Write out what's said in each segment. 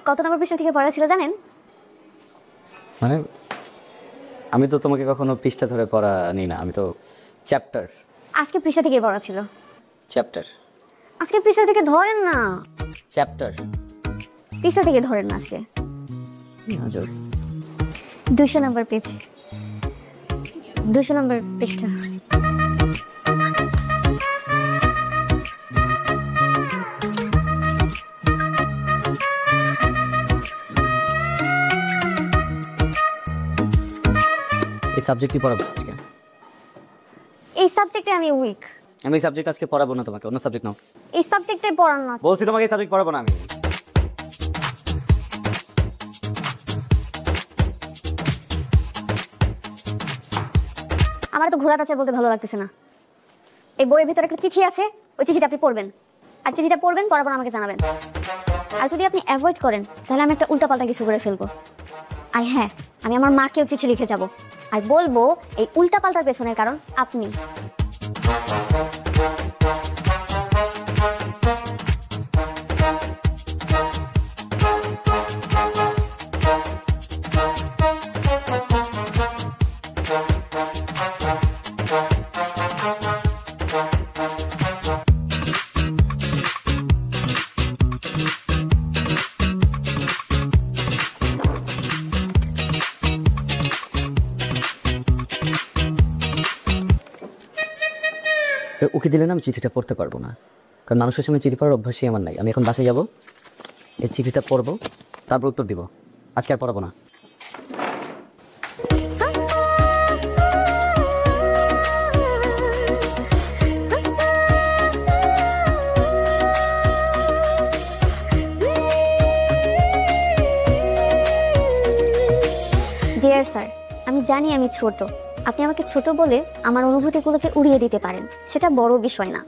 কত নম্বর পৃষ্ঠা থেকে পড়া ছিল জানেন? মানে আমি তো তোমাকে কখনো পৃষ্ঠা ধরে পড়া নি না, আমি তো চ্যাপ্টার। আজকে পৃষ্ঠা থেকে পড়া ছিল। চ্যাপ্টার আজকে পৃষ্ঠা থেকে ধরেন না। চ্যাপ্টার পৃষ্ঠা থেকে ধরেন না আজকে। 200 নম্বর পেজ, 200 নম্বর পৃষ্ঠা। এই সাবজেক্টই পড়াবো আজকে। এই সাবজেক্টে আমি উইক। আমি এই সাবজেক্ট আজকে পড়াবো না তোমাকে, অন্য সাবজেক্ট নাও। এই সাবজেক্টে পড়ান না। বলছি তোমাকে এই সাবজেক্ট পড়াবো না আমি। আমার তো ঘোড়া কাছে বলতে ভালো লাগতেছে না। এই বইয়ের ভিতরে একটা চিঠি আছে, ওই চিঠিটা আপনি পড়বেন। আর চিঠিটা পড়বেন, পড়ার পর আমাকে জানাবেন। আর যদি আপনি অ্যাভয়েড করেন তাহলে আমি একটা উল্টাপাল্টা কিছু করে ফেলবো। আর হ্যাঁ, আমি আমার মাকেও চিঠি লিখে যাব আর বলবো এই উল্টাপাল্টার পেছনের কারণ আপনি। ওকে দিলে না আমি চিঠিটা পড়তে পারবো না, কারণ মানুষের সঙ্গে চিঠি পড়ার অভ্যাসই আমার নাই। আমি এখন বাসায় যাব, এই চিঠিটা পড়বো, তারপর উত্তর দিব। আজকে আর পড়াবো না। ডিয়ার স্যার, আমি জানি আমি ছোট। আপনি আমাকে ছোট বলে আমার অনুভূতিগুলোকে উড়িয়ে দিতে পারেন, সেটা বড় বিষয় না।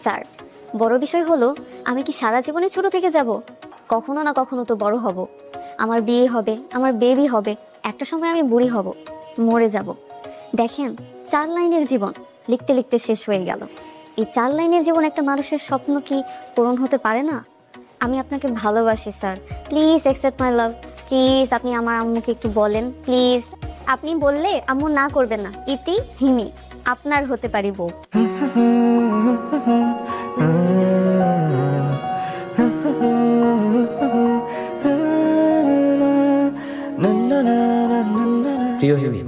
স্যার, বড় বিষয় হলো আমি কি সারা জীবনে ছোট থেকে যাব? কখনো না কখনো তো বড় হব। আমার বিয়ে হবে, আমার বেবি হবে, একটা সময় আমি বুড়ি হব, মরে যাব। দেখেন, 4 লাইনের জীবন লিখতে লিখতে শেষ হয়ে গেল। এই 4 লাইনের জীবন একটা মানুষের স্বপ্ন কি পূরণ হতে পারে না? আমি আপনাকে ভালোবাসি sir, please accept my love. Please আপনি আমার আম্মুকে একটু বলেন, প্লিজ। আপনি বললে আম্মু না করবেন না। ইতি হিমি, আপনার হতে পারি বউ। প্রিয় হিমি,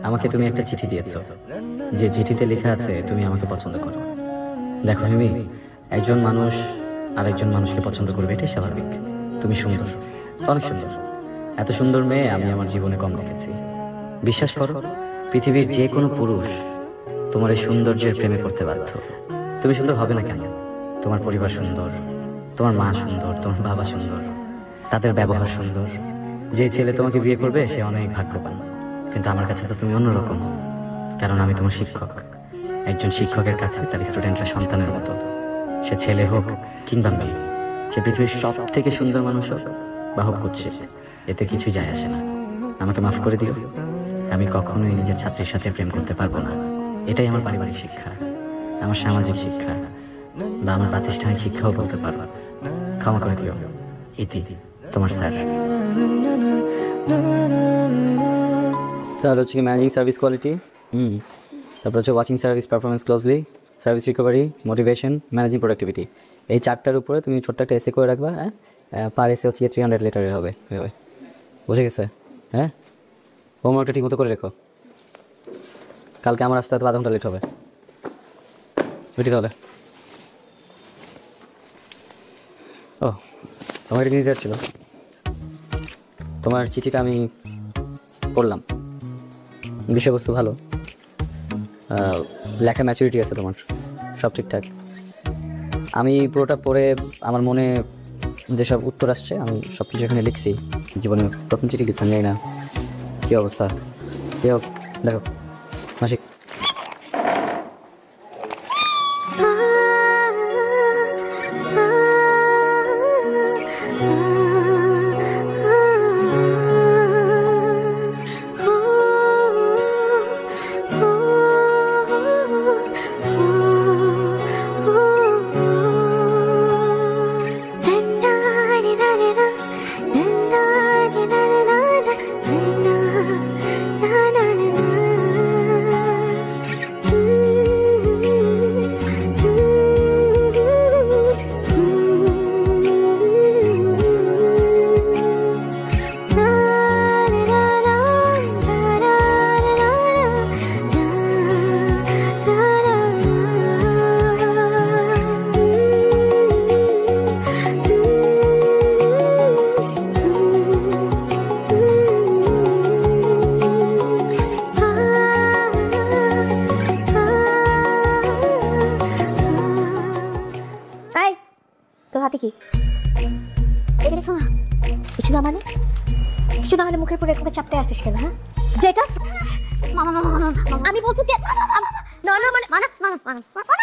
আমাকে তুমি একটা চিঠি দিয়েছো, যে চিঠিতে লেখা আছে তুমি আমাকে পছন্দ করো। দেখো হিমি, একজন মানুষ আরেকজন মানুষকে পছন্দ করবে, এটাই স্বাভাবিক। তুমি সুন্দর, অনেক সুন্দর। এত সুন্দর মেয়ে আমি আমার জীবনে কম দেখেছি। বিশ্বাস করো, পৃথিবীর যে কোনো পুরুষ তোমার এই সৌন্দর্যের প্রেমে পড়তে বাধ্য। তুমি সুন্দর হবে না কেন? তোমার পরিবার সুন্দর, তোমার মা সুন্দর, তোমার বাবা সুন্দর, তাদের ব্যবহার সুন্দর। যে ছেলে তোমাকে বিয়ে করবে সে অনেক ভাগ্যবান। কিন্তু আমার কাছে তো তুমি অন্যরকম, কারণ আমি তোমার শিক্ষক। একজন শিক্ষকের কাছে তার স্টুডেন্টরা সন্তানের মতো। সে ছেলে হোক কিংবা মেয়ে, সে পৃথিবীর সব থেকে সুন্দর মানুষ হোক বা হোক কুৎসিত, এতে কিছু যায় আসে না। আমাকে মাফ করে দিও, আমি কখনোই নিজের ছাত্রীর সাথে প্রেম করতে পারবো না। এটাই আমার পারিবারিক শিক্ষা, আমার সামাজিক শিক্ষা, বা আমার প্রাতিষ্ঠানিক শিক্ষাও বলতে পারো। ক্ষমা করে দিও। ইতি, তোমার স্যার। তাহলে হচ্ছে ম্যানেজিং সার্ভিস কোয়ালিটি, তারপর হচ্ছে watching service performance closely, service recovery, motivation, managing productivity. এই 4টার উপরে তুমি ছোট্ট একটা এসে করে রাখবা। হ্যাঁ, পার এসে হচ্ছে 300 লেটারের হবে। বুঝে গেছে? হ্যাঁ, হোমওয়ার্কটা ঠিক মতো করে রেখো। কালকে আমার আসতে হয়তো আধা ঘন্টা লেট হবে। বুঝি তাহলে? ও, তোমার এটা নিতে ছিল। তোমার চিঠিটা আমি পড়লাম, বিষয়বস্তু ভালো, লেখা ম্যাচুরিটি আছে তোমার, সব ঠিকঠাক। আমি পুরোটা পড়ে আমার মনে যেসব উত্তর আসছে আমি সব কিছু এখানে লিখছি। জীবনে প্রথম চিঠি লিখলাম, জানি না কী অবস্থা। কী হোক, দেখো মাসিক। কিছু না হলে মুখের পরে একটা চাপতে আসিস কেন? হ্যাঁ যেটা মামা মামা মামা আমি বলছি যে না না মানে মানা মামা মামা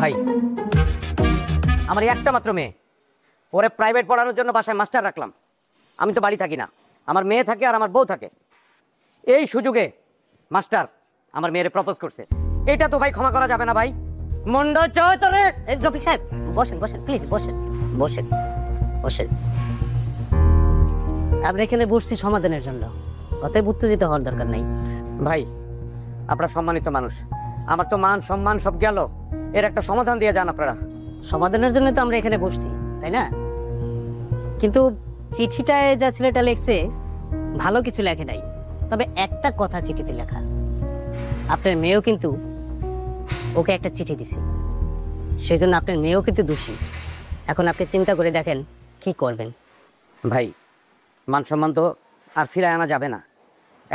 ভাই আমার এই একটা মাত্র মেয়ে, ওরে প্রাইভেট পড়ানোর জন্য বাসায় মাস্টার রাখলাম। আমি তো বাড়ি থাকি না, আমার মেয়ে থাকে আর আমার বউ থাকে। এই সুযোগে মাস্টার আমার মেয়েরে প্রপোজ করছে, এটা তো ভাই ক্ষমা করা যাবে না ভাই। মন্ড চৌধুরী, রফিক সাহেব বসেন বসেন প্লিজ বসেন বসেন বসেন। আমরা এখানে বসছি সমাধানের জন্য, অতএব উত্তেজিত হওয়ার দরকার নাই। ভাই আপনারা সম্মানিত মানুষ, আমার তো মান সম্মান সব গেল, এর একটা সমাধান দিয়ে যান আপনারা। সমাধানের জন্য তো আমরা এখানে বসছি, তাই না? কিন্তু চিঠিটায় যা ছেলেটা লিখছে ভালো কিছু লেখে নাই, তবে একটা কথা চিঠিতে লেখা, আপনার মেয়েও কিন্তু ওকে একটা চিঠি দিছে, সেই জন্য আপনার মেয়েও কিন্তু দোষী। এখন আপনি চিন্তা করে দেখেন কি করবেন। ভাই মান সম্মান তো আর ফিরায় আনা যাবে না,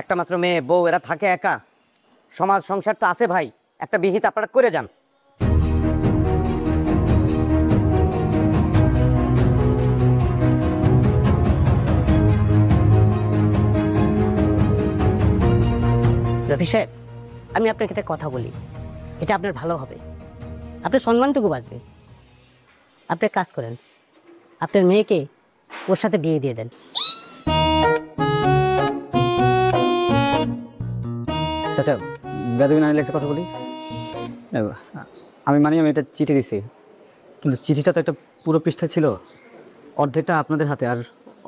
একটা মাত্র মেয়ে বউ, এরা থাকে একা, সমাজ সংসার তো আছে ভাই, একটা বিহিত আপনারা করে যান। রফি সাহেব আমি আপনাকে একটা কথা বলি, এটা আপনার ভালো হবে, আপনার সম্মানটুকু বাঁচবে। আপনি কাজ করেন, আপনার মেয়েকে ওর সাথে বিয়ে দিয়ে দেন। চাচা বেদবি না একটা কথা বলি, আমি আমি একটা চিঠি দিছি, কিন্তু চিঠিটা তো একটা পুরো পৃষ্ঠা ছিল, অর্ধেকটা আপনাদের হাতে আর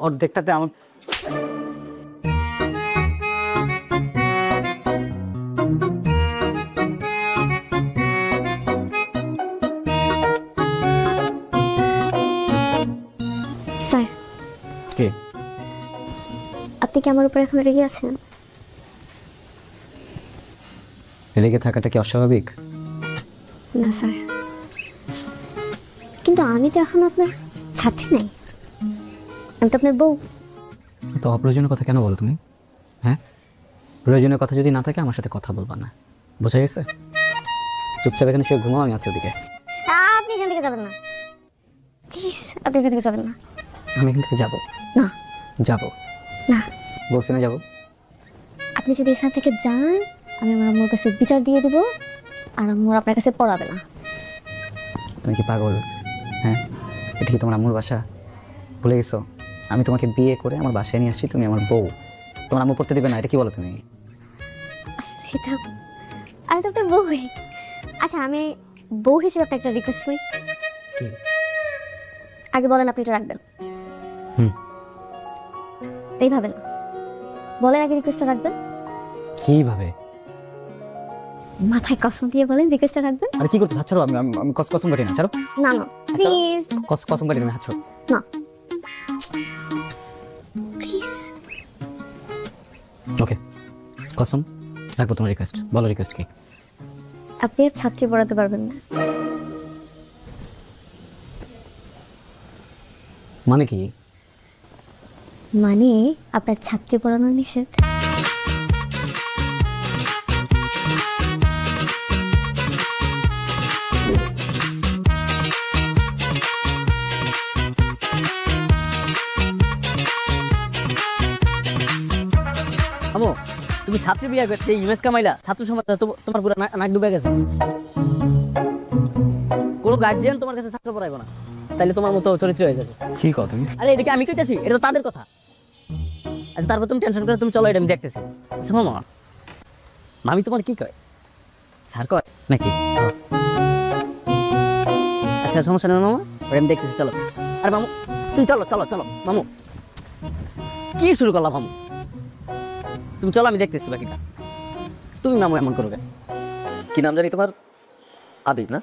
অর্ধেকটাতে আমার। স্যার কে? আপনি কি আমার উপর এখন রেগে আছেন? রেগে থাকাটা কি অস্বাভাবিক? না স্যার, কিন্তু আমি তো এখন আপনার ছাত্রী নাই, আমি তো আপনার বউ। তো অপ্রয়োজনীয় কথা কেন বলো তুমি? হ্যাঁ, প্রয়োজনীয় কথা যদি না থাকে আমার সাথে কথা বলবা না, বোঝা গেছে? চুপচাপ এখানে শুয়ে ঘুমাও, আমি আছি ওদিকে। আপনি এখান থেকে যাবেন না প্লিজ, আপনি এখান থেকে যাবেন না। আমি এখান থেকে যাবো না যাবো না, বলছি না যাবো। আপনি যদি এখান থেকে যান আমি আমার আম্মুর কাছে বিচার দিয়ে দিব, আর আম্মুর আপনার কাছে পড়াবে না। তুমি কি পাগল? হ্যাঁ, এটা কি তোমার আম্মুর বাসা? ভুলে গেছো আমি তোমাকে বিয়ে করে আমার বাসায় নিয়ে আসছি, তুমি আমার বউ, তোমার আম্মু পড়তে দিবে না, এটা কি বলো তুমি? সেটা আমি তো আপনার বউ হই। আচ্ছা আমি বউ হিসেবে আপনার একটা রিকোয়েস্ট করি। কি? আগে বলেন আপনি এটা রাখবেন। হুম, এইভাবে না, বলেন আগে রিকোয়েস্টটা রাখবেন। কিভাবে? মাথায় কসম দিয়ে বলেন রিকোয়েস্টটা রাখবেন। আরে কি করতে? হাত ছাড়ো, আমি কসম কাটি না, ছাড়ো। না না প্লিজ, কসম কাটি না, হাত ছাড়ো। না প্লিজ। ওকে, কসম রাখবো তোমার রিকোয়েস্ট। বলো রিকোয়েস্ট কি? আপনি আর ছাত্রী পড়াতে পারবেন না। মানে কি? মানে আপনার ছাত্রী পড়ানো নিষেধ। আমো তুমি ছাত্রী বিয়ে করতে ইমেজ কামাইলা, ছাত্র সমাজ তোমার পুরো নাক ডুবে গেছে। কোনো গার্জিয়ান তোমার কাছে ছাত্র পড়াইবো না, তাইলে তোমার মতো চরিত্র হয়ে যাবে। কি কও তুমি? আরে এটাকে আমি কইতাছি, এটা তো তাদের কথা। আচ্ছা তারপর তুমি টেনশন করে তুমি চলো, এটা আমি দেখতেছি। আচ্ছা মামা, মামি তোমার কি কয়? স্যার কয় নাকি? আচ্ছা সমস্যা নেই মামা, ওটা আমি দেখতেছি, চলো। আরে মামু তুমি চলো চলো চলো। মামু কি শুরু করলাম মামু, তুমি চলো আমি দেখতেছি বাকিটা। তুমি মামু এমন করবে? কি নাম জানি তোমার? আবিব না?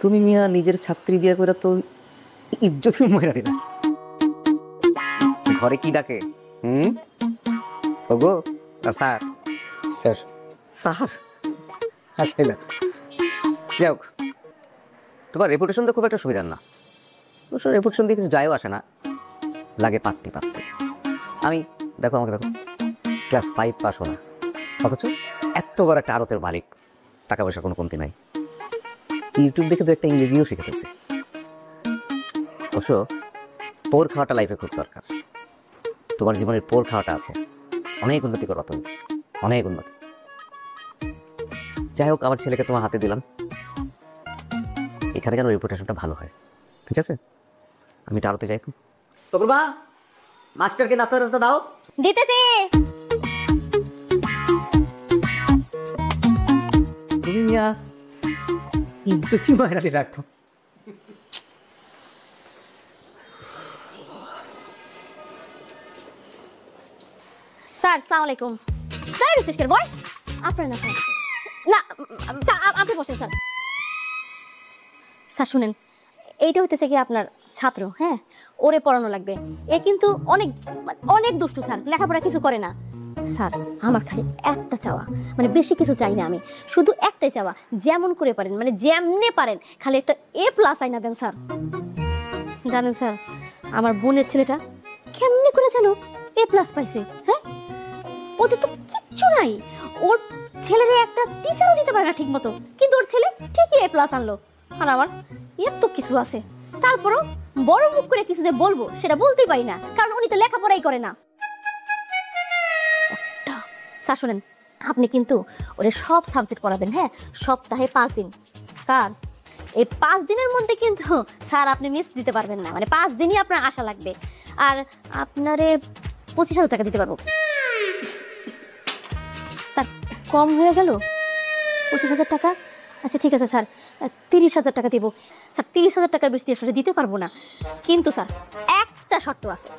তুমি মিয়া নিজের ছাত্রী বিয়ে করে তো ইজ্জত মহিলা দিলা। ঘরে কি ডাকে? ওগো স্যার, স্যার স্যার আসে না। যাই হোক, তোমার রেপুটেশন তো খুব একটা সুবিধার না। অবশ্য রেপুটেশন দিয়ে কিছু যায়ও আসে না, লাগে পাত্তি পাত্তি। আমি দেখো, আমাকে দেখো, ক্লাস 5 পাস হলো, অথচ এত বড় একটা আড়তের মালিক, টাকা পয়সা কোনো কমতি নাই। ইউটিউব দেখে তো একটা ইংরেজিও শিখে ফেলছি। অবশ্য পোর খাওয়াটা লাইফে খুব দরকার। তোমার জীবনের পোর খাওয়াটা আছে, অনেক উন্নতি করো তুমি, অনেক উন্নতি। যাই হোক, আমার ছেলেকে তোমার হাতে দিলাম, এখানে যেন রেপুটেশনটা ভালো হয়, ঠিক আছে? আমি এটা আরতে যাই। তো মা, মাস্টারকে নাস্তার রাস্তা দাও। দিতেছি। তুমি মিয়া ইজ্জতি মায়েরালি রাখতো। স্যার আসসালামু আলাইকুম। স্যার রিসেপশন বয় আপনার না স্যার, না স্যার আপনি বসেন স্যার। স্যার শুনেন, এইটা হইতেছে কি আপনার ছাত্র, হ্যাঁ, ওরে পড়ানো লাগবে। এ কিন্তু অনেক অনেক দুষ্টু স্যার, লেখাপড়া কিছু করে না। স্যার আমার খালি একটা চাওয়া, মানে বেশি কিছু চাই না আমি, শুধু একটাই চাওয়া, যেমন করে পারেন, মানে যেমনে পারেন, খালি একটা A+ আইনা দেন স্যার। জানেন স্যার, আমার বোনের ছেলেটা কেমনে করে যেন A+ পাইছে, হ্যাঁ, ওদের তো কিচ্ছু নাই। ওর ছেলেরে একটা টিচারও দিতে পারে না ঠিক মতো, কিন্তু ওর ছেলে ঠিকই A+ আনলো। আর আমার এর তো কিছু আছে, তারপরও বড় মুখ করে কিছু যে বলবো সেটা বলতেই পারি না, কারণ উনি তো লেখাপড়াই করে না। স্যার শুনেন, আপনি কিন্তু ওরে সব সাবজেক্ট পড়াবেন, হ্যাঁ, সপ্তাহে 5 দিন। স্যার এই 5 দিনের মধ্যে কিন্তু স্যার আপনি মিস দিতে পারবেন না, মানে 5 দিনই আপনার আশা লাগবে। আর আপনারে 25,000 টাকা দিতে পারবো। স্যার কম হয়ে গেল 25,000 টাকা? আচ্ছা ঠিক আছে স্যার, 30,000 টাকা দিব। স্যার 30,000 টাকার বেশি আসলে দিতে পারবো না, কিন্তু স্যার একটা শর্ত আছে,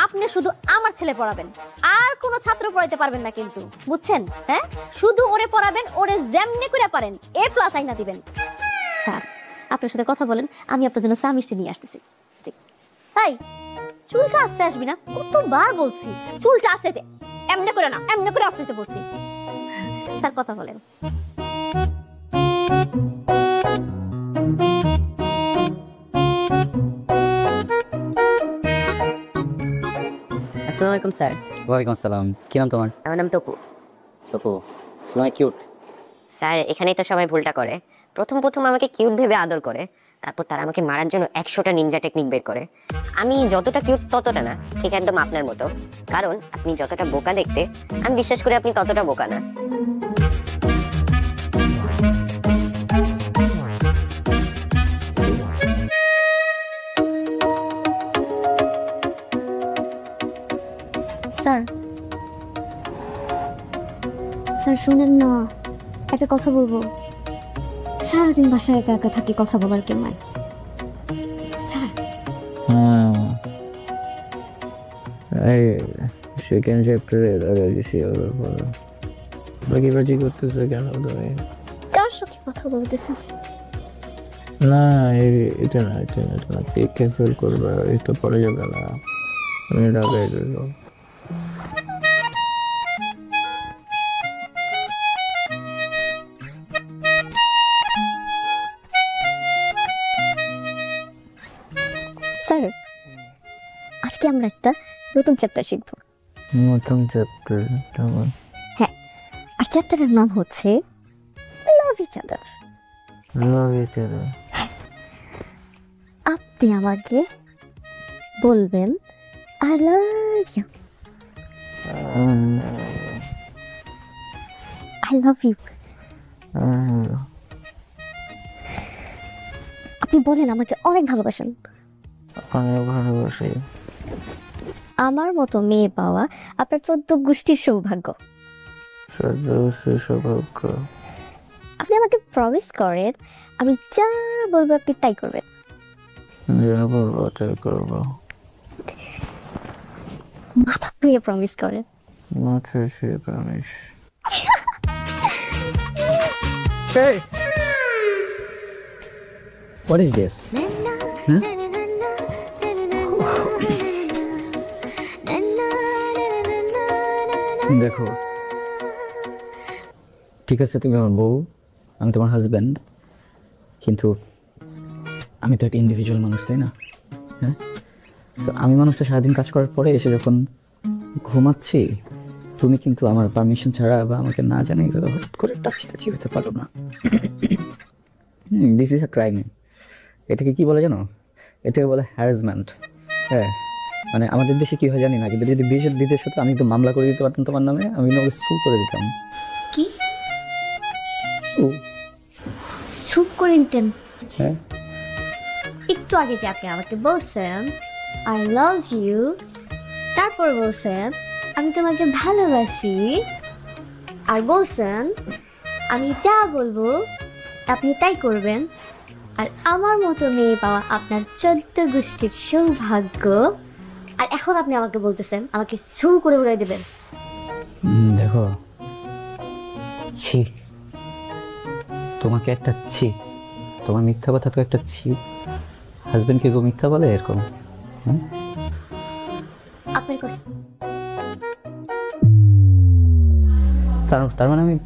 আপনি শুধু আমার ছেলে পড়াবেন, আর কোনো ছাত্র পড়াইতে পারবেন না কিন্তু, বুঝছেন? হ্যাঁ, শুধু ওরে পড়াবেন, ওরে যেমনি করে পারেন A+ আইনা দিবেন। স্যার আপনার সাথে কথা বলেন, আমি আপনার জন্য চা মিষ্টি নিয়ে আসতেছি। তাই চুলটা আশ্রয় আসবি না, কতবার বলছি চুলটা আশ্রয়তে, এমনি করে না, এমনি করে আশ্রয়তে বলছি। স্যার কথা বলেন। আসসালামু আলাইকুম স্যার। ওয়ালাইকুম আসসালাম। কি নাম তোমার? আমার নাম তপু। তপু, তোমার কিউট। স্যার এখানেই তো সবাই ভুলটা করে, প্রথম প্রথম আমাকে কিউট ভেবে আদর করে, তারপর তারা আমাকে মারার জন্য 100টা নিনজা টেকনিক বের করে। আমি যতটা কিউট ততটা না, ঠিক একদম আপনার মতো, কারণ আপনি যতটা বোকা দেখতে, আমি বিশ্বাস করি আপনি ততটা বোকা না। স্যার স্যার শুনেন না, একটা কথা বলবো। সারাদিন বাসায় একা একা থাকি, কথা বলার কেউ নাই। স্যার এই সেকেন্ড চ্যাপ্টারে দাঁড়িয়েছি, ওর উপর বাকি করতেছে কেন তুমি? কার সাথে কথা বলতেছেন? না এটা না, কে ফেল করবে, এই তো পরে যাবে না, আমি ঢাকায় গেল। স্যার আজকে আমরা একটা নতুন চ্যাপ্টার শিখবো। নতুন চ্যাপ্টার? হ্যাঁ, আর চ্যাপ্টারের নাম হচ্ছে লাভ ইচ আদার। আপনি আমাকে বলবেন I love you, I love you. আপনি বলেন আমাকে অনেক ভালোবাসেন। অনেক ভালোবাসি। আমার মতো মেয়ে পাওয়া আপনার 14 গোষ্ঠীর সৌভাগ্য। সৌভাগ্য। আপনি আমাকে প্রমিস করেন, আমি যা বলবো আপনি তাই করবেন। যা বলবো তাই করবো। মাথা ধুয়ে প্রমিস করেন। মাথায় শুয়ে promise. Hey! What is this? দেখো ঠিক আছে তুমি আমার বউ, আমি তোমার হাজব্যান্ড, কিন্তু আমি তো একটা ইন্ডিভিজুয়াল মানুষ, তাই না? হ্যাঁ, তো আমি মানুষটা সারাদিন কাজ করার পরে এসে যখন ঘুমাচ্ছি, তুমি কিন্তু আমার পারমিশন ছাড়া বা আমাকে না জানিয়ে হঠাৎ করে টাচি হতে পারো না। This is a crime. এটাকে কি বলে জানো? এটাকে বলে হ্যারাসমেন্ট। হ্যাঁ, মানে আমাদের দেশে কি হয় জানি না, কিন্তু যদি বিদেশ হতো আমি তো মামলা করে দিতে পারতাম তোমার নামে, আমি তোমাকে সু করে দিতাম। কি সু? সুপ করে নিতেন? হ্যাঁ, একটু আগে যে আপনি আমাকে বলছেন আই লাভ ইউ, তারপর বলছেন আমি তোমাকে ভালোবাসি, আর বলছেন আমি যা বলবো আপনি তাই করবেন, আর আমার মতো মেয়ে পাওয়া আপনার 14 গোষ্ঠীর সৌভাগ্য, আর এখন আপনি আমাকে বলতেছেন আমাকে ছু করে উড়াই দেবেন। দেখো, ছি, তোমাকে একটা ছি, তোমার মিথ্যা কথা তো একটা ছি। হাজবেন্ডকে কেউ মিথ্যা বলে এরকম? হ্যাঁ, আপনার কাছে তার মানে আমি,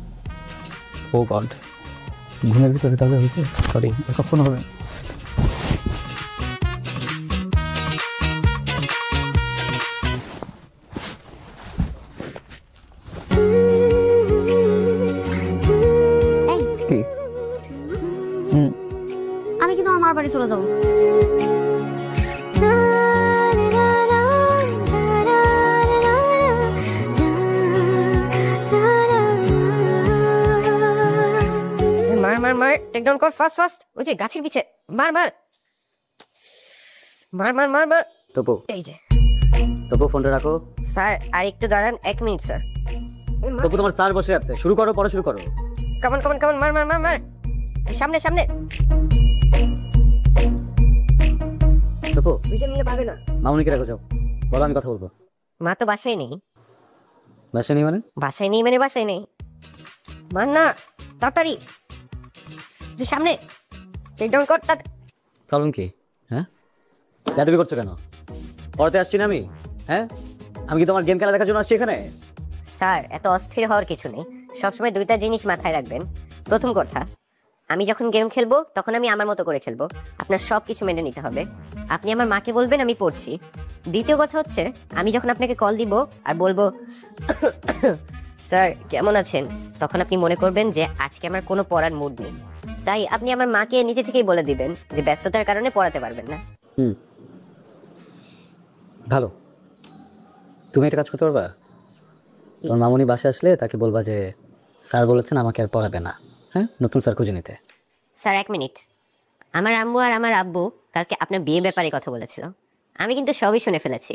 ও গড, ঘুমের ভিতরে তাহলে হয়েছে? সরি, কখনো হবে না। এই, কি? হুম, আমি কিন্তু আমার বাড়ি চলে যাবো। মার মার মার, টেক ডাউন কর ফাস্ট ফাস্ট। ওই যে গাছের পিছে মার মার মার মার মার মার। তপু, এই যে তপু ফোনটা রাখো। স্যার আর একটু দাঁড়ান, 1 মিনিট স্যার। তপু তোমার স্যার বসে আছে, শুরু করো, পড়া শুরু করো। কামান কামান কামান, মার মার মার মার, সামনে সামনে। তপু, দুজন মিলে পাবে না। মামুনিকে রাখো, যাও, বলো আমি কথা বলবো। মা তো বাসায় নেই। বাসা নেই মানে? বাসায় নেই মানে বাসায় নেই। মার না, তাড়াতাড়ি, যে সামনে, টেক ডাউন কর। প্রবলেম কি? হ্যাঁ, তুমি করছো কেন? পড়াতে আসছি না আমি? হ্যাঁ, আমি কি তোমার গেম খেলা দেখার জন্য আসছি এখানে? স্যার এত অস্থির হওয়ার কিছু নেই, সবসময় দুইটা জিনিস মাথায় রাখবেন। প্রথম কথা, আমি যখন গেম খেলবো তখন আমি আমার মতো করে খেলবো, আপনার সব কিছু মেনে নিতে হবে। আপনি আমার মাকে বলবেন আমি পড়ছি। দ্বিতীয় কথা হচ্ছে, আমি যখন আপনাকে কল দিব আর বলবো স্যার কেমন আছেন, তখন আপনি মনে করবেন যে আজকে আমার কোনো পড়ার মুড নেই। তাই আপনি আমার মাকে নিজে থেকেই বলে দিবেন যে ব্যস্ততার কারণে পড়াতে পারবেন না। ভালো, তুমি একটা কাজ করতে পারবা? তোমার মামুনি বাসে আসলে তাকে বলবা যে স্যার বলেছেন আমাকে আর পড়াবে না, হ্যাঁ, নতুন স্যার খুঁজে নিতে। স্যার 1 মিনিট, আমার আম্মু আর আমার আব্বু কালকে আপনার বিয়ে ব্যাপারে কথা বলেছিল, আমি কিন্তু সবই শুনে ফেলেছি।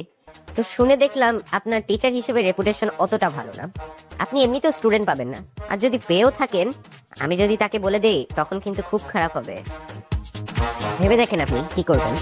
তো শুনে দেখলাম আপনার টিচার হিসেবে রেপুটেশন অতটা ভালো না, আপনি এমনিতেও স্টুডেন্ট পাবেন না, আর যদি পেয়েও থাকেন আমি যদি তাকে বলে দেই তখন কিন্তু খুব খারাপ হবে। ভেবে দেখেন আপনি কি করবেন।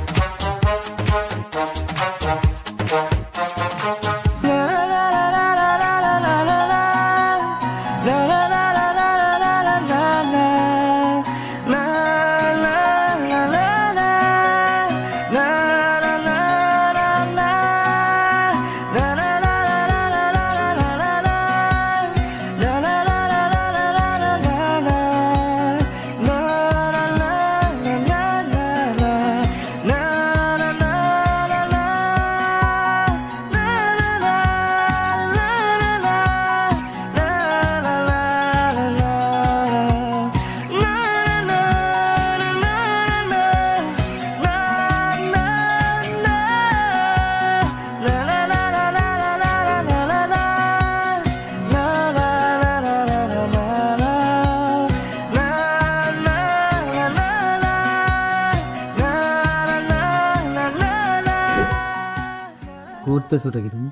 করতেছো ওটা কি তুমি?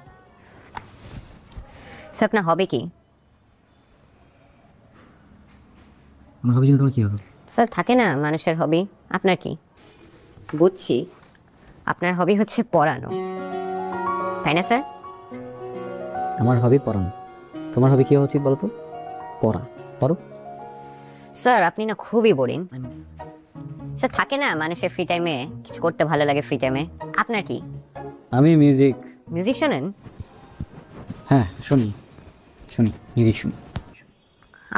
স্যার আপনার হবে কি? আমার হবে না, তোমার কি হবে? স্যার থাকে না মানুষের হবি, আপনার কি? বুঝছি, আপনার হবি হচ্ছে পড়ানো, তাই না স্যার? আমার হবি পড়ানো, তোমার হবি কি হওয়া উচিত বলো তো? পড়া, পড়ো। স্যার আপনি না খুবই বোরিং। স্যার থাকে না মানুষের ফ্রি টাইমে কিছু করতে ভালো লাগে, ফ্রি টাইমে আপনার কি? আমি মিউজিক। মিউজিক শোনেন? হ্যাঁ শুনি, মিউজিক শুনি।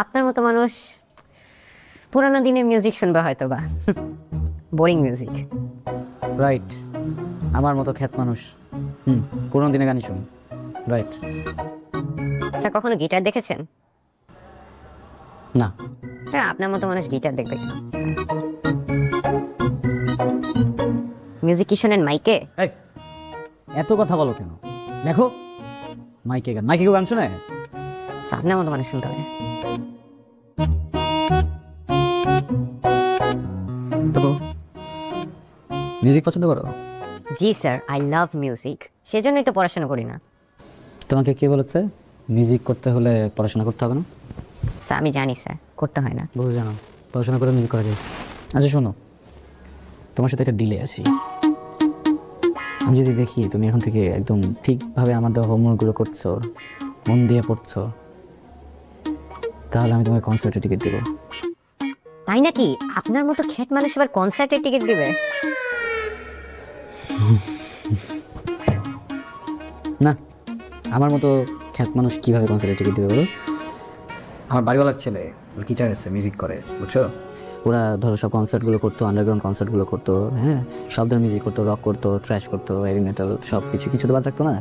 আপনার মতো মানুষ পুরানো দিনে মিউজিক শুনবে হয়তো বা বোরিং মিউজিক। রাইট, আমার মতো খ্যাত মানুষ পুরোনো দিনে গানই শুনি। রাইট। স্যার কখনো গিটার দেখেছেন? না, হ্যাঁ, আপনার মতো মানুষ গিটার দেখবে কেন? মিউজিক কি শোনেন মাইকে? এই এত কথা বলো কেন? দেখো মাইকে গান, মাইকে কেউ গান শোনে? আপনার মতো মানুষ শুনতে হবে। তবু মিউজিক পছন্দ করো? জি স্যার, আই লাভ মিউজিক, সেজন্যই তো পড়াশোনা করি না। তোমাকে কে বলেছে মিউজিক করতে হলে পড়াশোনা করতে হবে না? স্যার আমি জানি স্যার, করতে হয় না। বহু জানো, পড়াশোনা করে মিউজিক করা যায়। আচ্ছা শোনো, তোমার সাথে একটা ডিলে আসি। আমি যদি দেখি তুমি এখন থেকে একদম ঠিকভাবে আমাদের হোমওয়ার্কগুলো করছো, মন দিয়ে পড়ছো, তাহলে আমি তোমাকে কনসার্টে টিকিট দেবো। তাই নাকি? আপনার মতো খ্যাত মানুষ এবার কনসার্টের টিকিট দিবে? না, আমার মতো খ্যাত মানুষ কীভাবে কনসার্টে টিকিট দেবে বলো? আমার বাড়িওয়ালার ছেলে গিটার এসে মিউজিক করে, বুঝছো? ওরা ধরো সব কনসার্টগুলো করতো, আন্ডারগ্রাউন্ড কনসার্টগুলো করতো, হ্যাঁ, সব ধরনের মিউজিক করতো, রক করতো, ট্র্যাশ করতো, হেভি মেটাল, সব কিছু কিছু তো বাদ রাখতো না।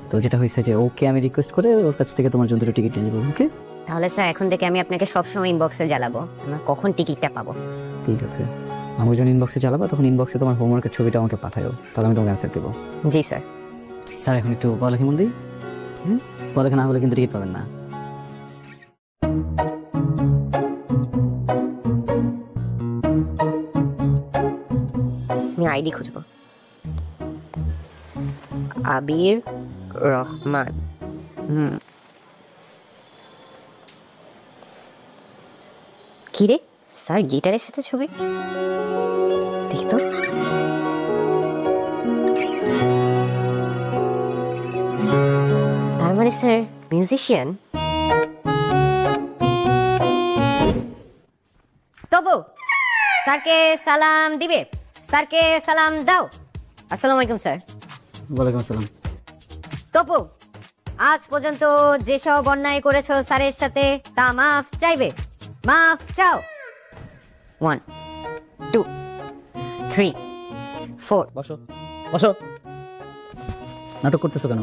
তো যেটা হয়েছে যে ওকে আমি রিকোয়েস্ট করে ওর কাছ থেকে তোমার জন্য টিকিট নিয়ে নেবো। ওকে, তাহলে স্যার এখন থেকে আমি আপনাকে সবসময় ইনবক্সে জ্বালাবো, আমরা কখন টিকিটটা পাবো। ঠিক আছে। আমি যখন ইনবক্সে চালাবো তখন ইনবক্সে তোমার হোমওয়ার্কের ছবিটা আমাকে পাঠাও, তাহলে আমি তোমাকে অ্যান্সার দেবো। জি স্যার। স্যার এখন একটু পড়ালেখা মন দিই। পড়ালেখা না হলে কিন্তু টিকিট পাবেন না। আমি আইডি খুঁজবো। আবির রহমান। কি রে স্যার, গিটারের সাথে ছবি? দেখি তো। তার মানে স্যার মিউজিশিয়ান। তবু স্যারকে সালাম দিবে, স্যারকে সালাম দাও। আসসালামু আলাইকুম স্যার। ওয়ালাইকুম আসসালাম। তপু, আজ পর্যন্ত যেসব অন্যায় করেছো স্যারের সাথে তা মাফ চাইবে, মাফ চাও। 1 2 3 4। বসো বসো। নাটক করতেছো কেন?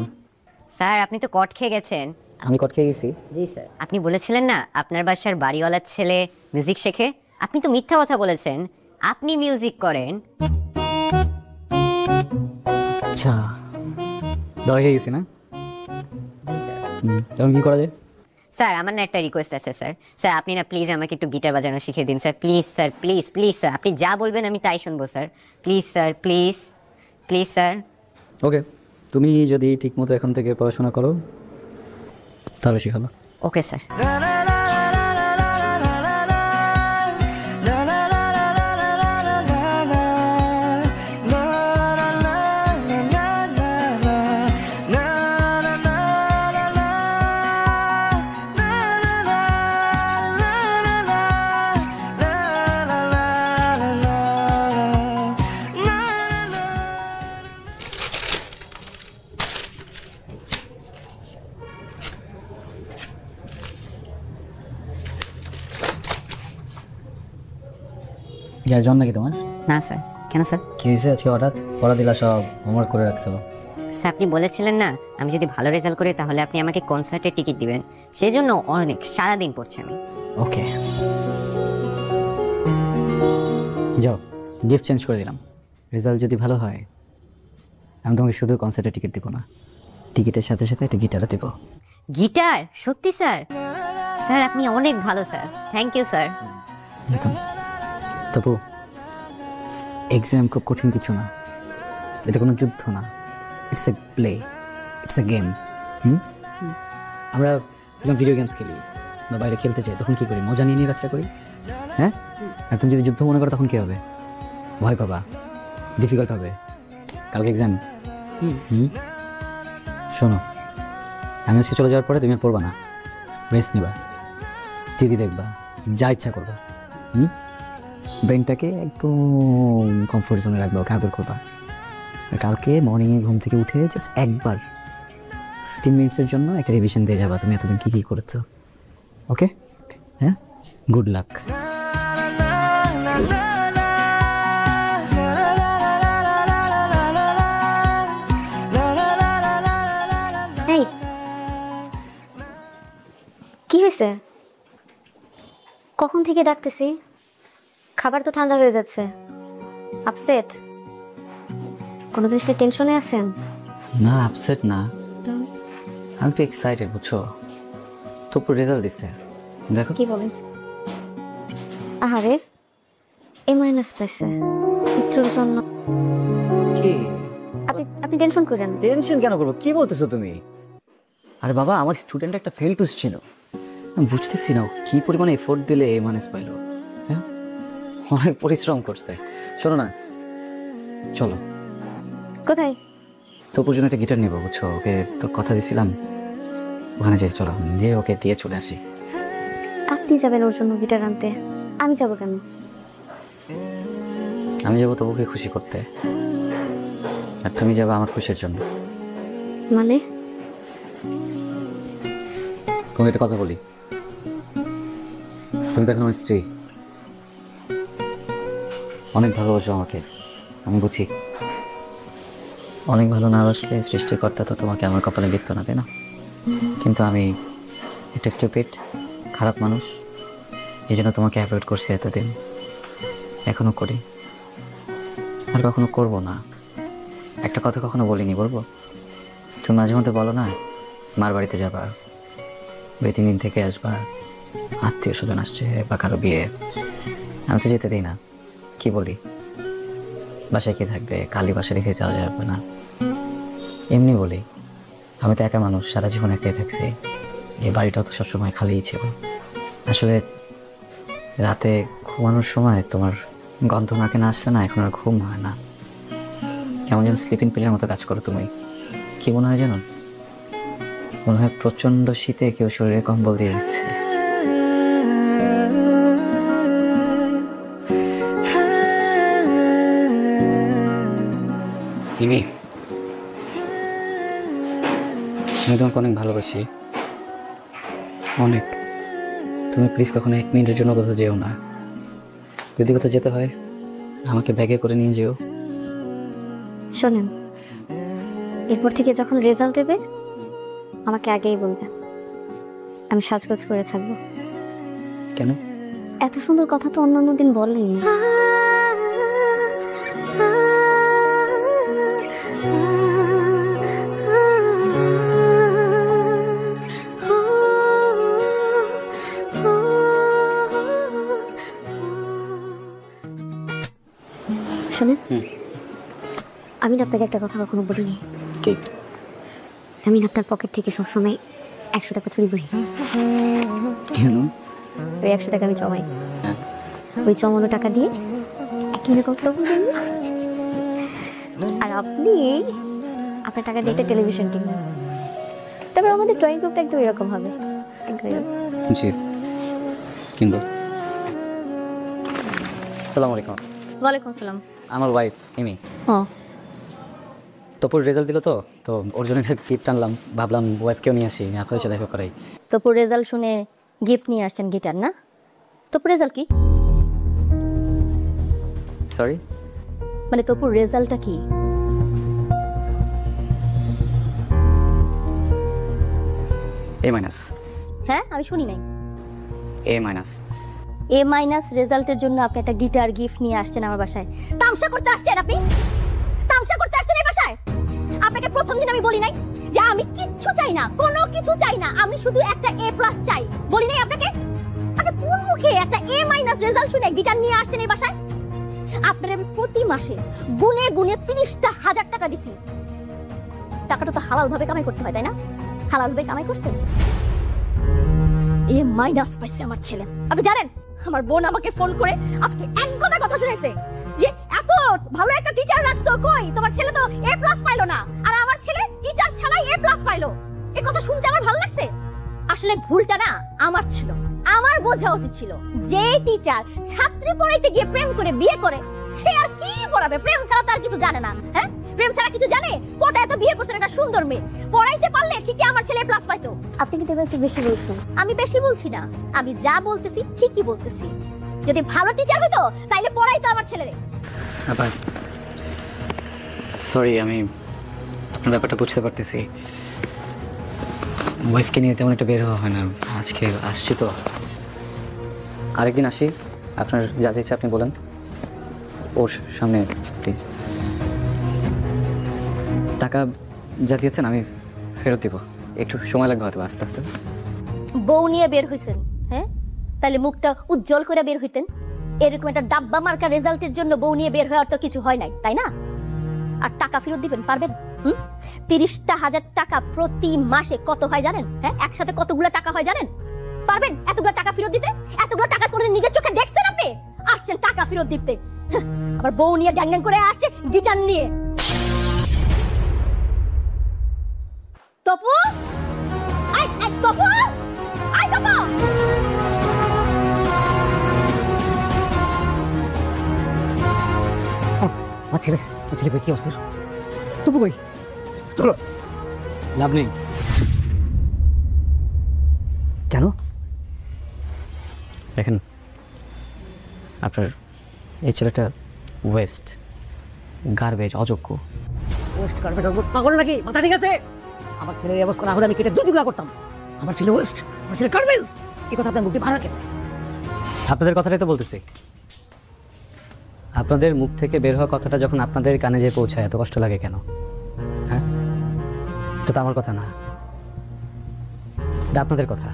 স্যার আপনি তো কট খেয়ে গেছেন। আমি কট খেয়ে গেছি? জি স্যার। আপনি বলেছিলেন না আপনার বাসার বাড়িওয়ালার ছেলে মিউজিক শেখে? আপনি তো মিথ্যা কথা বলেছেন, আপনি মিউজিক করেন। আচ্ছা, দয়া হয়ে গেছি না? তখন কি করা যায়? স্যার আমার না একটা রিকোয়েস্ট আছে স্যার। স্যার আপনি না প্লিজ আমাকে একটু গিটার বাজানো শিখিয়ে দিন sir, please sir, please please sir. আপনি যা বলবেন আমি তাই শুনবো sir, please sir, please please sir. Okay, তুমি যদি ঠিকমতো এখন থেকে পড়াশোনা করো তাহলে শেখাবো। Okay sir. যা জন নাকি তোমার? না স্যার। কেন স্যার? কি হয়েছে আজকে হঠাৎ? পড়া দিলা, সব হোমওয়ার্ক করে রাখছো। স্যার আপনি বলেছিলেন না আমি যদি ভালো রেজাল্ট করি তাহলে আপনি আমাকে কনসার্টের টিকিট দিবেন, সেই জন্য অনেক সারাদিন পড়ছি আমি। ওকে, যাও, গিফট চেঞ্জ করে দিলাম। রেজাল্ট যদি ভালো হয় আমি তোমাকে শুধু কনসার্টের টিকিট দিব না, টিকিটের সাথে সাথে একটা গিটারও দেবো। গিটার? সত্যি স্যার? স্যার আপনি অনেক ভালো স্যার, থ্যাংক ইউ স্যার। তবু এক্সাম খুব কঠিন কিছু না, এটা কোনো যুদ্ধ না, it's a play, it's a game. আমরা যখন ভিডিও গেমস খেলি বা বাইরে খেলতে চাই তখন কী করি? মজা নিয়ে নিয়ে কাজটা করি, হ্যাঁ? আর তুমি যদি যুদ্ধ মনে করো তখন কী হবে? ভয় পাবা, ডিফিকাল্ট হবে, কালকে এক্সাম। শোনো, আমি আজকে চলে যাওয়ার পরে তুমি আর পড়বা না, রেস্ট নিবা, টিভি দেখবা, যা ইচ্ছা করবা। ব্রেনটাকে একদম কমফোর্ট জোনে রাখবা, ওকে আদর করবা। আর কালকে মর্নিংয়ে ঘুম থেকে উঠে জাস্ট একবার 15 মিনিটসের জন্য একটা রিভিশন দিয়ে যাবা তুমি এতদিন কী কী করেছো। ওকে? Good luck. এই কি হয়েছে? কখন থেকে ডাকতেছি, খাবার তো ঠান্ডা হয়ে যাচ্ছে। আপসেট? কোনো জিনিসটা টেনশনে আছেন? না আপসেট না, আমি তো এক্সাইটেড বুঝছো, তোর রেজাল্ট দিচ্ছে দেখো। কি বলেন? আহারে এ মাইনাস পাইছে একটুর জন্য। কি আপনি টেনশন করেন না। টেনশন কেন করবো, কি বলতেছো তুমি? আরে বাবা, আমার স্টুডেন্ট একটা ফেল টুস ছিল, আমি বুঝতেছি না ও কি পরিমাণে এফোর্ট দিলে এ মাইনাস পাইলো। হ্যাঁ, অনেক পরিশ্রম করছে। শোনো না, চলো কোথায়? তোর জন্য একটা গিটার নেবো বুঝছো, ওকে তো কথা দিছিলাম, ওখানে যাই, চলো দিয়ে ওকে দিয়ে চলে আসি। আপনি যাবেন ওর জন্য গিটার আনতে? আমি যাবো কেন? আমি যাবো তোকে খুশি করতে, আর তুমি যাবে আমার খুশির জন্য। মানে? তোমাকে একটা কথা বলি, তুমি তো এখন আমার স্ত্রী, অনেক ভালোবাসো আমাকে, আমি বুঝি। অনেক ভালো না বাসলে সৃষ্টিকর্তা তো তোমাকে আমার কপালে লিখতো না, তাই না? কিন্তু আমি একটা স্টুপিড খারাপ মানুষ, এই জন্য তোমাকে অ্যাভয়েড করছি এতদিন, এখনো করি, আর কখনো করবো না। একটা কথা কখনো বলিনি, বলবো? তুমি মাঝে মধ্যে বলো না মার বাড়িতে যাবা, 2-3 দিন থেকে আসবা, আত্মীয় স্বজন আসছে বা কারো বিয়ে, আমি তো যেতে দিই না। কি বলি, বাসায় কে থাকবে, কালি বাসায় রেখে যাওয়া যাবে না, এমনি বলি। আমি তো একা মানুষ, সারা জীবন একাই থাকছি, এই বাড়িটাও তো সবসময় খালিই ছিল। আসলে রাতে ঘুমানোর সময় তোমার গন্ধ নাকে না আসলে না, এখন আর ঘুম হয় না, কেমন যেন স্লিপিং পিলের মতো কাজ করো তুমি। কি মনে হয় জানো, মনে হয় প্রচন্ড শীতে কেউ শরীরে কম্বল দিয়ে দিচ্ছে। ইমি, আমি তোমাকে অনেক ভালোবাসি, অনেক। তুমি প্লিজ কখনো 1 মিনিটের জন্য কোথাও যেও না, যদি কোথাও যেতে হয় আমাকে ব্যাগে করে নিয়ে যেও। শোনেন, এরপর থেকে যখন রেজাল্ট দেবে আমাকে আগেই বলবেন, আমি সাজগোজ করে থাকবো। কেন? এত সুন্দর কথা তো অন্যান্য দিন বলেননি। শোনেন, আমি না আপনাকে একটা কথা কখনো বলিনি। কি? আমি না আপনার পকেট থেকে সবসময় 100 টাকা চুরি করি। কেন? ওই 100 টাকা আমি জমাই, হ্যাঁ। ওই জমানো টাকা দিয়ে কিনে করতে বলবেন, আর আপনি আপনার টাকা দিয়ে একটা টেলিভিশন কিনবেন। তারপর আমাদের ড্রয়িং রুমটা একদম এরকম হবে, একদম এরকম। জি কিন্তু আসসালামু আলাইকুম। ওয়ালাইকুম আসসালাম। আমার ওয়াইফ ইমি। হ্যাঁ, তোপুর রেজাল্ট দিল, তো ওর জন্য একটা গিফট আনলাম, ভাবলাম ওয়াইফকেও নিয়ে আসি, আপনাদের সাথে দেখা করাই। তোপুর রেজাল্ট শুনে গিফট নিয়ে আসছেন গিটার না? তোপুর রেজাল্ট কি? সরি, মানে তোপুর রেজাল্টটা কি? এ মাইনাস। হ্যাঁ, আমি শুনি নাই। এ মাইনাস। এ মাইনাস রেজাল্টের জন্য আপনি একটা গিটার গিফট নিয়ে আসছেন আমার বাসায়। তামসা করতে আসছেন আপনি? তামসা করতে আসছেন এই বাসায়? আপনাকে প্রথম দিন আমি বলি নাই যে আমি কিচ্ছু চাই না, কোনো কিছু চাই না, আমি শুধু একটা এ প্লাস চাই? বলি নাই আপনাকে? আপনি কোন মুখে একটা এ মাইনাস রেজাল্ট শুনে গিটার নিয়ে আসছেন এই বাসায়? আপনার আমি প্রতি মাসে গুনে গুনে 30টা 1000 টাকা দিছি। টাকাটা তো হালাল ভাবে কামাই করতে হয়, তাই না? হালাল ভাবে কামাই করতেন। এ মাইনাস পাইছে আমার ছেলে। আপনি জানেন, আমার বোন আমাকে ফোন করে আজকে এক কথা শুনেছে যে এত ভালো একটা টিচার রাখছো, কই তোমার ছেলে তো এ প্লাস পাইলো না, আর আমার ছেলে টিচার ছাড়াই এ প্লাস পাইলো। এই কথা শুনতে আমার ভালো লাগছে। আসলে ভুলটা না আমার ছিল, আমার বোঝা উচিত ছিল যে টিচার ছাত্রী পড়াইতে গিয়ে প্রেম করে বিয়ে করে, সে আর কি পড়াবে? প্রেম ছাড়া তার কিছু জানে না। হ্যাঁ, প্রেম ছাড়া কিছু জানে? পটায় তো বিয়ে করছেন একটা সুন্দর মেয়ে, পড়াইতে পারলে ঠিকই আমার ছেলে প্লাস পাইতো। আপনি কিন্তু এবার একটু বেশি বলছেন। আমি বেশি বলছি না, আমি যা বলতেছি ঠিকই বলতেছি। যদি ভালো টিচার হতো তাইলে পড়াইতো আমার ছেলেরে। আবার সরি, আমি আপনার ব্যাপারটা বুঝতে পারতেছি। ওয়াইফকে নিয়ে তেমন একটা বের হওয়া হয় না, আজকে আসছি তো। আরেকদিন আসি, আপনার যা যা ইচ্ছা আপনি বলেন। ওর সামনে প্লিজ। টাকা যা দিয়েছেন আমি ফেরত দিব, একটু সময় লাগবে হয়তো আস্তে আস্তে। বউ নিয়ে বের হইছেন, হ্যাঁ? তাহলে মুখটা উজ্জ্বল করে বের হইতেন। এরকম একটা ডাব্বা মার্কা রেজাল্টের জন্য বউ নিয়ে বের হওয়ার তো কিছু হয় নাই, তাই না? আর টাকা ফেরত দিবেন পারবেন? 30,000 টাকা প্রতি মাসে কত হয় জানেন? হ্যাঁ, একসাথে কতগুলো টাকা হয় জানেন? পারবেন এতগুলো টাকা ফেরত দিতে? এতগুলো টাকা কোনোদিন নিজের চোখে দেখছেন আপনি? আসছেন টাকা ফেরত দিতে, আবার বউ নিয়ে গ্যাং গ্যাং করে আসছে গিটার নিয়ে। Tapu, I I Tapu, I Tapu. আমার ছেলে কই, কি অবস্থা? তবু কই? চলো। লাভ নেই। কেন? দেখেন, আপনার এই ছেলেটা ওয়েস্ট, গার্বেজ, অযোগ্য। ওয়েস্ট কার্পেট পাগল নাকি? মাথা ঠিক আছে? আমার ছেলের এই অবস্থা না হলে আমি কেটে দুই টুকরা করতাম। আমার ছেলে ওয়েস্ট, আমার ছেলে কার্পেট, এই কথা আপনার মুখে ভাড়া কেন? আপনাদের কথাটাই তো বলতেছি। আপনাদের মুখ থেকে বের হওয়া কথাটা যখন আপনাদের কানে যেয়ে পৌঁছায় এত কষ্ট লাগে কেন? হ্যাঁ, এটা তো আমার কথা না, এটা আপনাদের কথা।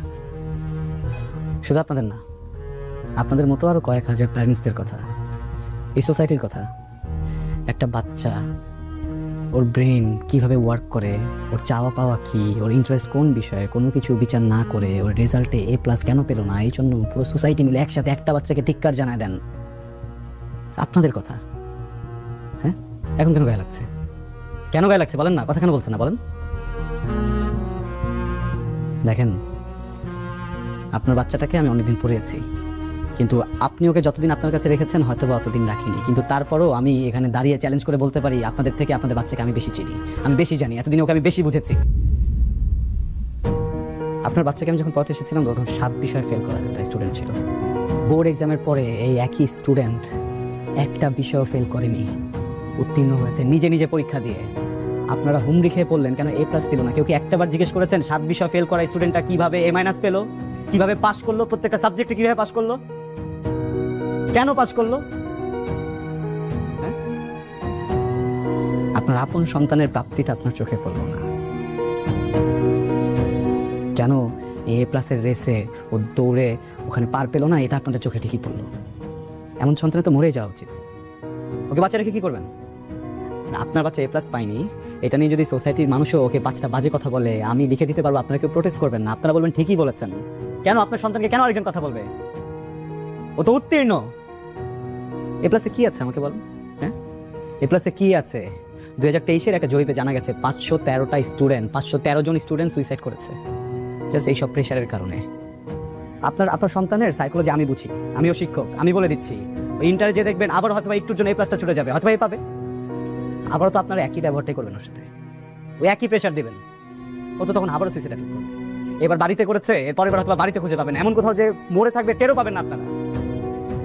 শুধু আপনাদের না, আপনাদের মতো আরো কয়েক হাজার প্যারেন্টসদের কথা, এই সোসাইটির কথা। একটা বাচ্চা, ওর ব্রেন কিভাবে ওয়ার্ক করে, ওর চাওয়া পাওয়া কি, ওর ইন্টারেস্ট কোন বিষয়ে, কোনো কিছু বিচার না করে ওর রেজাল্টে A+ কেন পেল না, এই জন্য পুরো সোসাইটি মিলে একসাথে একটা বাচ্চাকে ধিক্কার জানায় দেন। আপনাদের কথা। হ্যাঁ, এখন কেন গায়ে লাগছে? কেন গায়ে লাগছে বলেন না? কথা কেন বলছেন না বলেন? দেখেন, আপনার বাচ্চাটাকে আমি অনেকদিন পড়িয়েছি, কিন্তু আপনি ওকে যতদিন আপনার কাছে রেখেছেন হয়তো বা অতদিন রাখিনি। কিন্তু তারপরও আমি এখানে দাঁড়িয়ে চ্যালেঞ্জ করে বলতে পারি, আপনাদের থেকে আপনাদের বাচ্চাকে আমি বেশি চিনি, আমি বেশি জানি, এতদিন ওকে আমি বেশি বুঝেছি। আপনার বাচ্চাকে আমি যখন পড়াতে এসেছিলাম তখন 7 বিষয়ে ফেল করা একটা স্টুডেন্ট ছিল। বোর্ড এক্সামের পরে এই একই স্টুডেন্ট একটা বিষয়ও ফেল করেনি, উত্তীর্ণ হয়েছে নিজে নিজে পরীক্ষা দিয়ে। আপনারা হুমড়ি খেয়ে পড়লেন কেন A+ পেল না? কেউ কি একটাবার জিজ্ঞেস করেছেন 7 বিষয় ফেল করা স্টুডেন্টটা কিভাবে A- পেল, কিভাবে পাস করলো, প্রত্যেকটা সাবজেক্টে কিভাবে পাস করলো, কেন পাস করলো? হ্যাঁ, আপনার আপন সন্তানের প্রাপ্তিটা আপনার চোখে পড়লো না কেন? A+ রেসে ও দৌড়ে ওখানে পার পেলো না, এটা আপনাদের চোখে ঠিকই পড়লো। এমন সন্তানে তো মরেই যাওয়া উচিত। ওকে বাচ্চা রেখে কি করবেন? আপনার বাচ্চা A+ পায়নি, এটা নিয়ে যদি সোসাইটির মানুষও ওকে বাচ্চাটা বাজে কথা বলে, আমি লিখে দিতে পারবো, আপনারা কেউ প্রোটেস্ট করবেন না, আপনারা বলবেন ঠিকই বলেছেন। কেন আপনার সন্তানকে কেন আরেকজন কথা বলবে? ও তো উত্তীর্ণ। A+ কি আছে আমাকে বলুন? হ্যাঁ, A+ কি আছে? 2023-এর একটা জরিপে জানা গেছে 513 জন স্টুডেন্ট সুইসাইড করেছে জাস্ট এইসব প্রেশারের কারণে। আপনার সন্তানের সাইকোলজি আমি বুঝি, আমিও শিক্ষক, আমি বলে দিচ্ছি, ওই ইন্টারে যে দেখবেন আবার হয়তো একটুর জন্য A+টা ছুটে যাবে, হয়তো পাবে, আবারও তো আপনারা একই ব্যবহারটাই করবেন ওর সাথে, ওই একই প্রেশার দেবেন, ও তো তখন আবারও সুইসাইড করবে। এবার বাড়িতে করেছে, এরপরে হয়তো বাড়িতে খুঁজে পাবেন, এমন কোথাও যে মরে থাকবে টেরও পাবেন না আপনারা।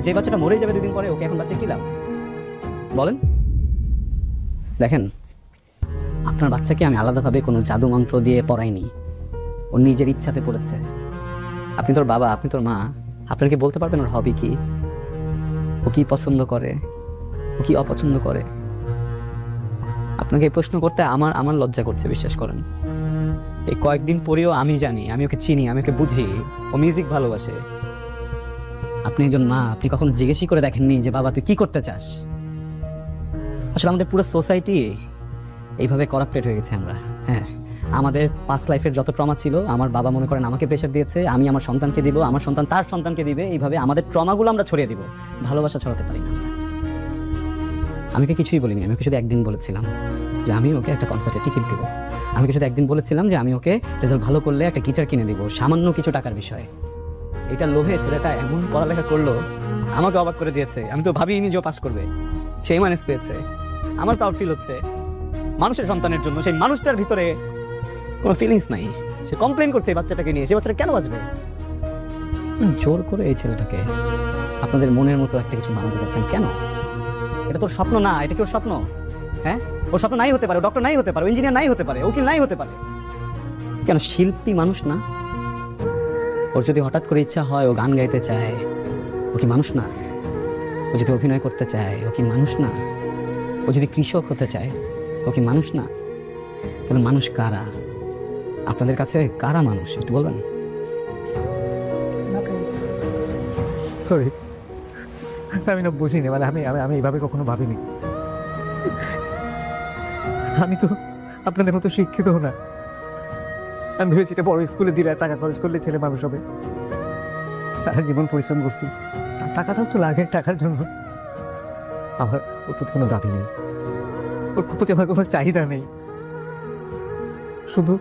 যে বাচ্চাটা মরেই যাবে 2 দিন পরে, ওকে এখন বাচ্চা কি লাভ বলেন? দেখেন, আপনার বাচ্চাকে আমি আলাদাভাবে কোনো জাদু মন্ত্র দিয়ে পড়াইনি, ও নিজের ইচ্ছাতে পড়েছে। আপনি তোর বাবা, আপনি তোর মা, আপনাকে বলতে পারবেন ওর হবি কি, ও কি পছন্দ করে, ও কি অপছন্দ করে? আপনাকে এই প্রশ্ন করতে আমার লজ্জা করছে, বিশ্বাস করেন। এই কয়েকদিন পরেও আমি জানি, আমি ওকে চিনি, আমি ওকে বুঝি, ও মিউজিক ভালোবাসে। আপনি একজন মা, আপনি কখনো জিজ্ঞেসই করে দেখেননি যে বাবা তুই কি করতে চাস? আসলে আমাদের পুরো সোসাইটি এইভাবে করাপ্টেড হয়ে গেছে আমরা। হ্যাঁ, আমাদের পাস্ট লাইফের যত ট্রমা ছিল, আমার বাবা মনে করেন আমাকে প্রেশার দিয়েছে, আমি আমার সন্তানকে দিব, আমার সন্তান তার সন্তানকে দিবে, এইভাবে আমাদের ট্রমাগুলো আমরা ছড়িয়ে দিব, ভালোবাসা ছড়াতে পারি না। আমি ওকে কিছুই বলিনি, আমি ওকে শুধু একদিন বলেছিলাম যে আমি ওকে একটা কনসার্টে টিকিট দিব, আমি ওকে শুধু একদিন বলেছিলাম যে আমি ওকে রেজাল্ট ভালো করলে একটা গিটার কিনে দিব, সামান্য কিছু টাকার বিষয়। এটা লোভে ছেলেটা এমন পড়ালেখা করলো, আমাকে অবাক করে দিয়েছে। আমি তো ভাবিনি যে ও পাস করবে, সে মাইনাস পেয়েছে, আমার প্রাউড ফিল হচ্ছে। মানুষের সন্তানের জন্য, সেই মানুষটার ভিতরে কোনো ফিলিংস নাই, সে কমপ্লেন করছে এই বাচ্চাটাকে নিয়ে, সে বাচ্চাটা কেন বাঁচবে? জোর করে এই ছেলেটাকে আপনাদের মনের মতো একটা কিছু বানাতে যাচ্ছেন কেন? এটা তোর স্বপ্ন না, এটা কি ওর স্বপ্ন? হ্যাঁ, ওর স্বপ্ন নাই হতে পারে, ডক্টর নাই হতে পারে, ইঞ্জিনিয়ার নাই হতে পারে, উকিল নাই হতে পারে, কেন শিল্পী মানুষ না? ওর যদি হঠাৎ করে ইচ্ছা হয় ও গান গাইতে চায়, ও কি মানুষ না? ও যদি অভিনয় করতে চায়, ও কি মানুষ না? ও যদি কৃষক হতে চায়, ও কি মানুষ না? তাহলে মানুষ কারা? আপনাদের কাছে কারা মানুষ একটু বলবেন? সরি, আমি না বুঝিনি, মানে আমি আমি আমি এইভাবে কখনো ভাবিনি। আমি তো আপনাদের মতো শিক্ষিত না। আমি ভেবেছি এটা বড় স্কুলে দিলে টাকা খরচ করলে ছেলে মানুষ হবে। সারা জীবন পরিশ্রম করছি, টাকাটাও তো লাগে, টাকার জন্য। আমার ওর প্রতি কোনো দাবি নেই, ওর প্রতি আমার কোনো চাহিদা নেই, শুধু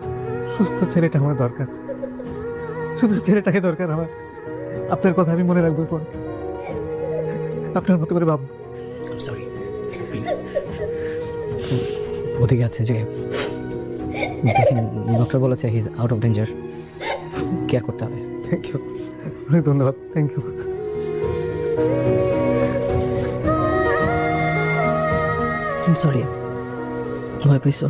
সুস্থ ছেলেটা আমার দরকার, শুধু ছেলেটাকে দরকার আমার। আপনার কথা আমি মনে রাখবো, পর আপনার মতো করে ভাববো। সরি, ওদিকে আছে যে দেখেন, ডক্টর বলেছে he is out of danger, care করতে হবে। থ্যাংক ইউ, অনেক ধন্যবাদ, থ্যাংক ইউ। সরি, ভয় পাইছো?